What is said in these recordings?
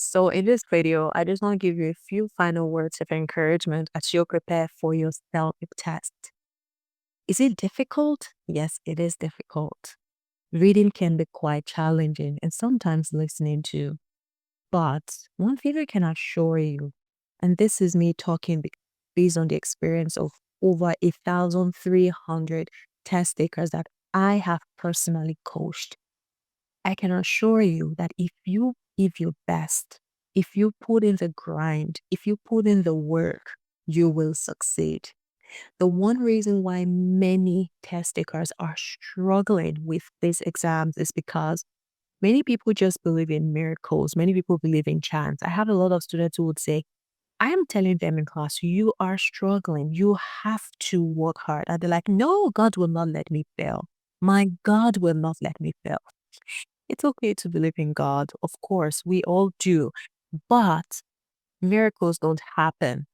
So in this video, I just want to give you a few final words of encouragement as you prepare for your CELPIP test. Is it difficult? Yes, it is difficult. Reading can be quite challenging and sometimes listening too. But one thing I can assure you, and this is me talking based on the experience of over 1,300 test takers that I have personally coached. I can assure you that if you give your best, if you put in the grind, if you put in the work, you will succeed. The one reason why many test takers are struggling with these exams is because many people just believe in miracles. Many people believe in chance. I have a lot of students who would say, I am telling them in class, you are struggling. You have to work hard. And they're like, no, God will not let me fail. My God will not let me fail. It's okay to believe in God. Of course, we all do. But miracles don't happen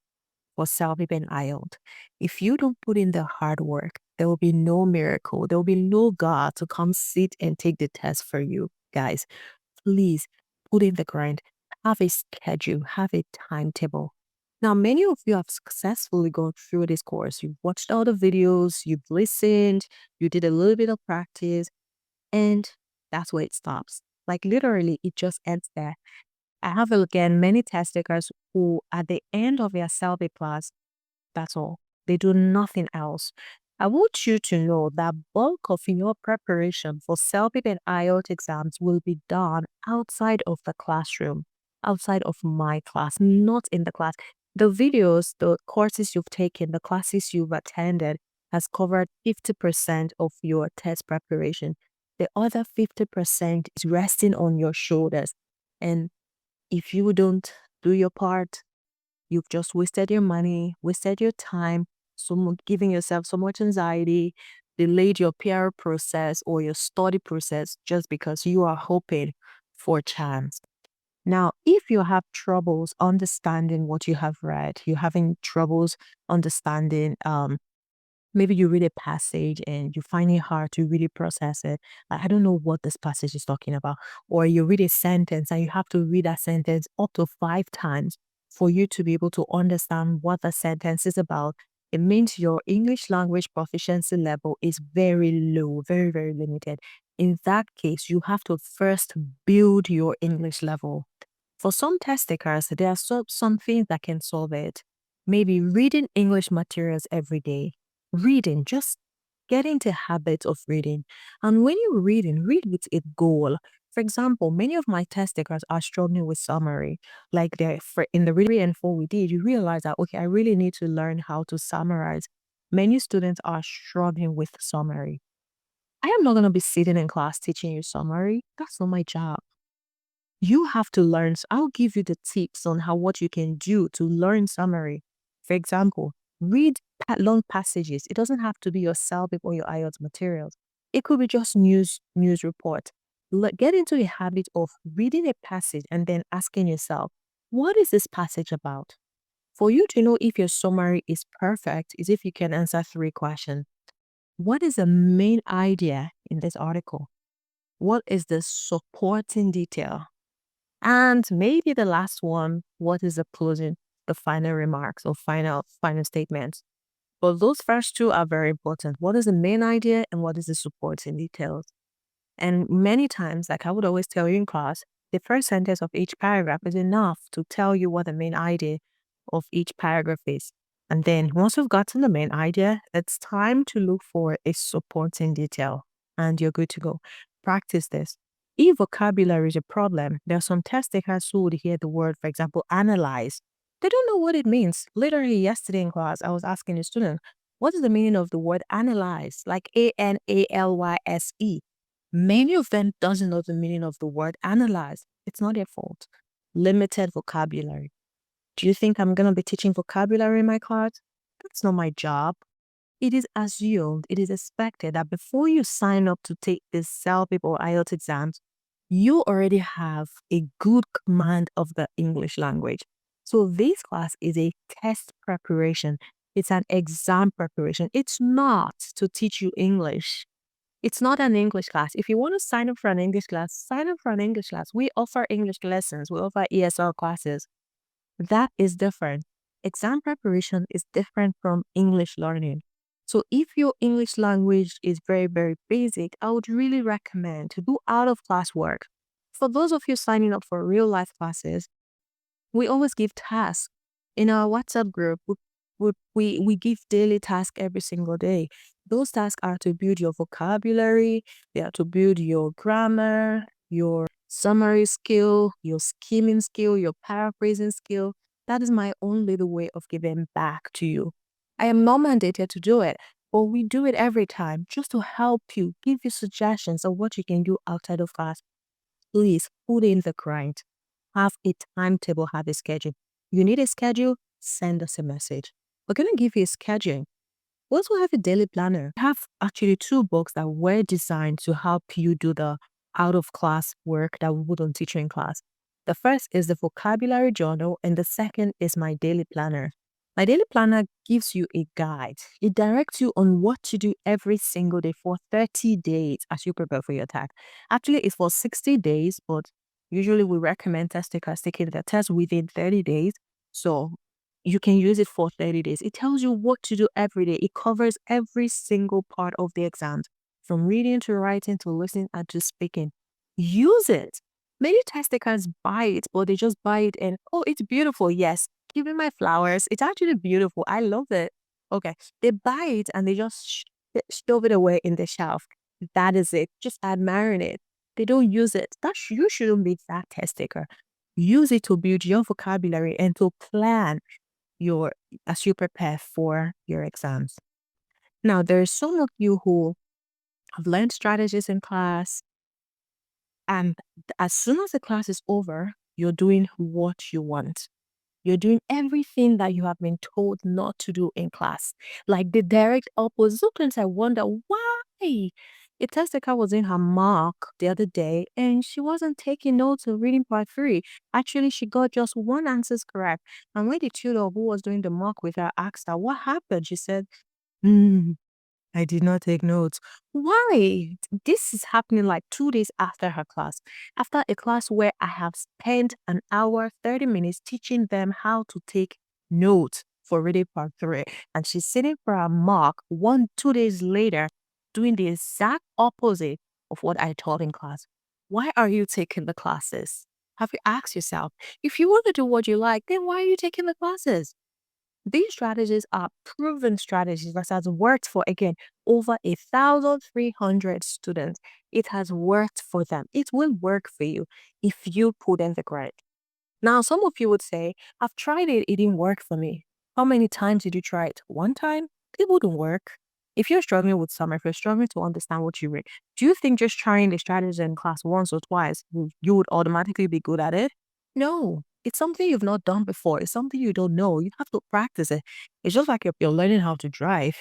for CELPIP and IELTS. If you don't put in the hard work, there will be no miracle. There will be no God to come sit and take the test for you, guys. Please put in the grind. Have a schedule. Have a timetable. Now, many of you have successfully gone through this course. You've watched all the videos, you've listened, you did a little bit of practice, and that's where it stops. Like literally, it just ends there. I have again many test takers who, at the end of their CELPIP class, that's all. They do nothing else. I want you to know that bulk of your preparation for CELPIP and IELTS exams will be done outside of the classroom, outside of my class, not in the class. The videos, the courses you've taken, the classes you've attended has covered 50% of your test preparation. The other 50% is resting on your shoulders. And if you don't do your part, you've just wasted your money, wasted your time, giving yourself so much anxiety, delayed your PR process or your study process just because you are hoping for chance. Now, if you have troubles understanding what you have read, you're having troubles understanding maybe you read a passage and you find it hard to really process it. Like, I don't know what this passage is talking about. Or you read a sentence and you have to read that sentence up to 5 times for you to be able to understand what the sentence is about. It means your English language proficiency level is very low, very, very limited. In that case, you have to first build your English level. For some test takers, there are some things that can solve it. Maybe reading English materials every day. Reading, just get into habit of reading. And when you're reading, read with a goal. For example, many of my test takers are struggling with summary. Like in the read and four we did, you realize that, okay, I really need to learn how to summarize. Many students are struggling with summary. I am not going to be sitting in class teaching you summary. That's not my job. You have to learn. So I'll give you the tips on what you can do to learn summary. For example, read long passages. It doesn't have to be your CELPIP or your IELTS materials. It could be just news report. Get into a habit of reading a passage and then asking yourself, what is this passage about? For you to know if your summary is perfect is if you can answer 3 questions. What is the main idea in this article? What is the supporting detail? And maybe the last one, what is the final remarks or final statements? But those first 2 are very important. What is the main idea and what is the supporting details? And many times, like I would always tell you in class, the first sentence of each paragraph is enough to tell you what the main idea of each paragraph is. And then once you've gotten the main idea, it's time to look for a supporting detail and you're good to go. Practice this. If vocabulary is a problem, there are some test takers who would hear the word, for example, analyze. They don't know what it means. Literally yesterday in class, I was asking a student, what is the meaning of the word analyze? Like ANALYSE. Many of them doesn't know the meaning of the word analyze. It's not their fault. Limited vocabulary. Do you think I'm going to be teaching vocabulary in my class? That's not my job. It is assumed, it is expected that before you sign up to take this CELPIP or IELTS exams, you already have a good command of the English language. So this class is a test preparation. It's an exam preparation. It's not to teach you English. It's not an English class. If you want to sign up for an English class, sign up for an English class. We offer English lessons. We offer ESL classes. That is different. Exam preparation is different from English learning. So if your English language is very, very basic, I would really recommend to do out of class work. For those of you signing up for real life classes, we always give tasks in our WhatsApp group. We give daily tasks every single day. Those tasks are to build your vocabulary, they are to build your grammar, your summary skill, your skimming skill, your paraphrasing skill. That is my own little way of giving back to you. I am not mandated to do it, but we do it every time just to help you, give you suggestions of what you can do outside of class. Please put in the grind. Have a timetable, have a schedule. You need a schedule, send us a message. We're going to give you a schedule. We also have a daily planner. We have actually 2 books that were designed to help you do the out of class work that we wouldn't teach you in class. The first is the vocabulary journal, and the second is my daily planner. My daily planner gives you a guide. It directs you on what to do every single day for 30 days as you prepare for your test. Actually, it's for 60 days, but usually we recommend test takers taking the test within 30 days. So you can use it for 30 days. It tells you what to do every day. It covers every single part of the exams, from reading to writing to listening and to speaking. Use it. Many test takers buy it, but they just buy it and, oh, it's beautiful. Yes, give me my flowers. It's actually beautiful. I love it. Okay. They buy it and they just shove it away in the shelf. That is it. Just admiring it. They don't use it. You shouldn't be that test taker. Use it to build your vocabulary and to plan your as you prepare for your exams. Now, there's some of you who have learned strategies in class, and as soon as the class is over, you're doing what you want. You're doing everything that you have been told not to do in class. Like the direct opposite. Sometimes I wonder why. A test taker was in her mark the other day and she wasn't taking notes of reading part 3. Actually, she got just one answer correct. And when the tutor who was doing the mark with her asked her what happened, she said, "Hmm, I did not take notes." Why? This is happening like 2 days after her class. After a class where I have spent an hour, 30 minutes teaching them how to take notes for reading part 3. And she's sitting for a mock 2 days later doing the exact opposite of what I taught in class. Why are you taking the classes? Have you asked yourself, if you want to do what you like, then why are you taking the classes? These strategies are proven strategies that has worked for, again, over 1,300 students. It has worked for them. It will work for you if you put in the grind. Now, some of you would say, I've tried it, it didn't work for me. How many times did you try it? One time? It wouldn't work. If you're struggling with summer, if you're struggling to understand what you read, do you think just trying the strategy in class once or twice, you would automatically be good at it? No. It's something you've not done before. It's something you don't know. You have to practice it. It's just like if you're learning how to drive.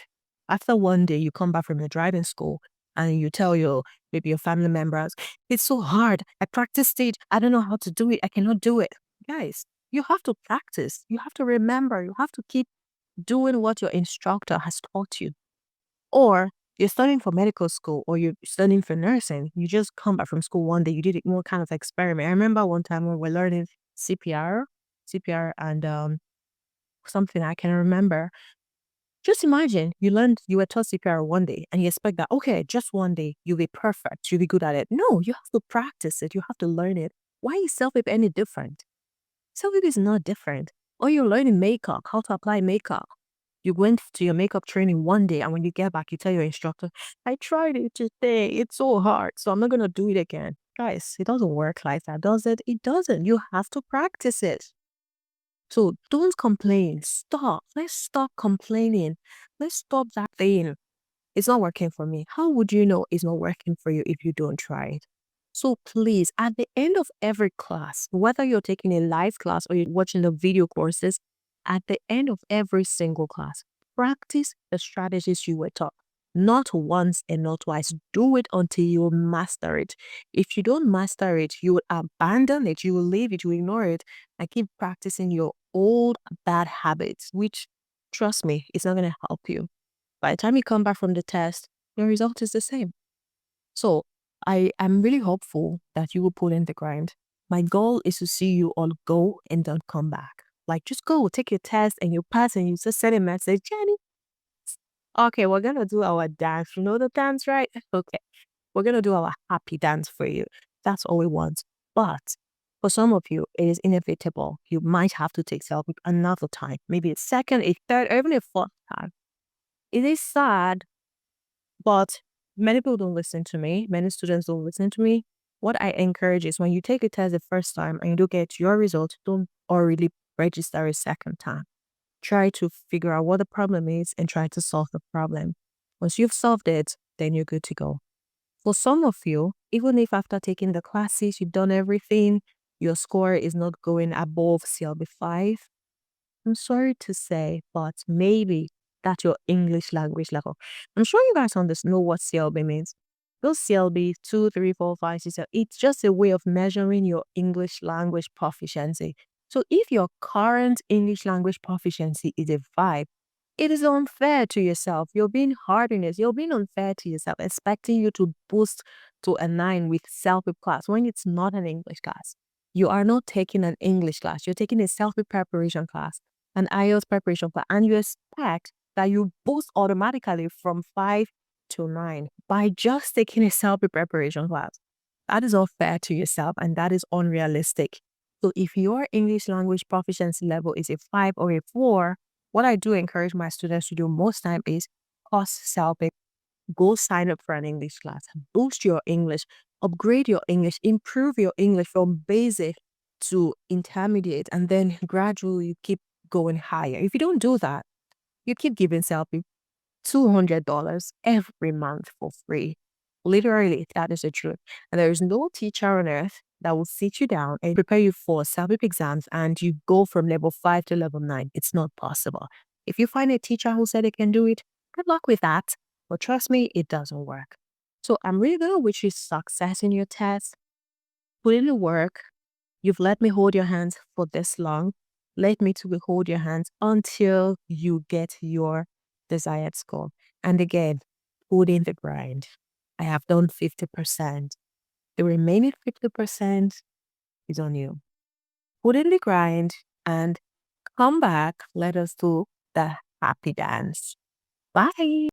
After one day, you come back from your driving school and you tell maybe your family members, it's so hard. I practiced it. I don't know how to do it. I cannot do it. Guys, you have to practice. You have to remember. You have to keep doing what your instructor has taught you. Or you're studying for medical school or you're studying for nursing. You just come back from school one day, you did one kind of experiment. I remember one time when we were learning CPR and something I can remember. Just imagine you were taught CPR one day and you expect that, okay, just one day, you'll be perfect, you'll be good at it. No, you have to practice it, you have to learn it. Why is CELPIP any different? CELPIP is not different. Or you're learning makeup, how to apply makeup. You went to your makeup training one day and when you get back, you tell your instructor, I tried it today. It's so hard, so I'm not going to do it again. Guys, it doesn't work like that, does it? It doesn't. You have to practice it. So don't complain. Stop. Let's stop complaining. Let's stop that thing. It's not working for me. How would you know it's not working for you if you don't try it? So please, at the end of every class, whether you're taking a live class or you're watching the video courses, at the end of every single class, practice the strategies you were taught. Not once and not twice. Do it until you master it. If you don't master it, you will abandon it, you will leave it, you will ignore it, and keep practicing your old bad habits, which, trust me, it's not going to help you. By the time you come back from the test, your result is the same. So I am really hopeful that you will put in the grind. My goal is to see you all go and don't come back. Like just go, take your test and you pass and you just send a message, Jenny. Okay, we're gonna do our dance. You know the dance, right? Okay. We're gonna do our happy dance for you. That's all we want. But for some of you, it is inevitable. You might have to take selfie another time, maybe a second, a third, or even a fourth time. It is sad, but many people don't listen to me. Many students don't listen to me. What I encourage is when you take a test the first time and you don't get your result, don't already register a second time. Try to figure out what the problem is and try to solve the problem. Once you've solved it, then you're good to go. For some of you, even if after taking the classes, you've done everything, your score is not going above CLB 5, I'm sorry to say, but maybe that's your English language level. I'm sure you guys know what CLB means. Those CLB 2, 3, 4, 5, 6, 7, it's just a way of measuring your English language proficiency. So if your current English language proficiency is a 5, it is unfair to yourself. You're being hard on yourself. You're being unfair to yourself, expecting you to boost to a 9 with CELPIP class when it's not an English class. You are not taking an English class. You're taking a CELPIP preparation class, an IELTS preparation class, and you expect that you boost automatically from 5 to 9 by just taking a CELPIP preparation class. That is unfair to yourself and that is unrealistic. So if your English language proficiency level is a 5 or a 4, what I do encourage my students to do most time is pause CELPIP, go sign up for an English class, boost your English, upgrade your English, improve your English from basic to intermediate, and then gradually keep going higher. If you don't do that, you keep giving CELPIP $200 every month for free. Literally, that is the truth. And there is no teacher on earth that will sit you down and prepare you for CELPIP exams and you go from level 5 to level 9. It's not possible. If you find a teacher who said they can do it, good luck with that. But trust me, it doesn't work. So I'm really going to wish you success in your test. Put in the work. You've let me hold your hands for this long. Let me to hold your hands until you get your desired score. And again, put in the grind. I have done 50%. The remaining 50% is on you. Put in the grind and come back. Let us do the happy dance. Bye.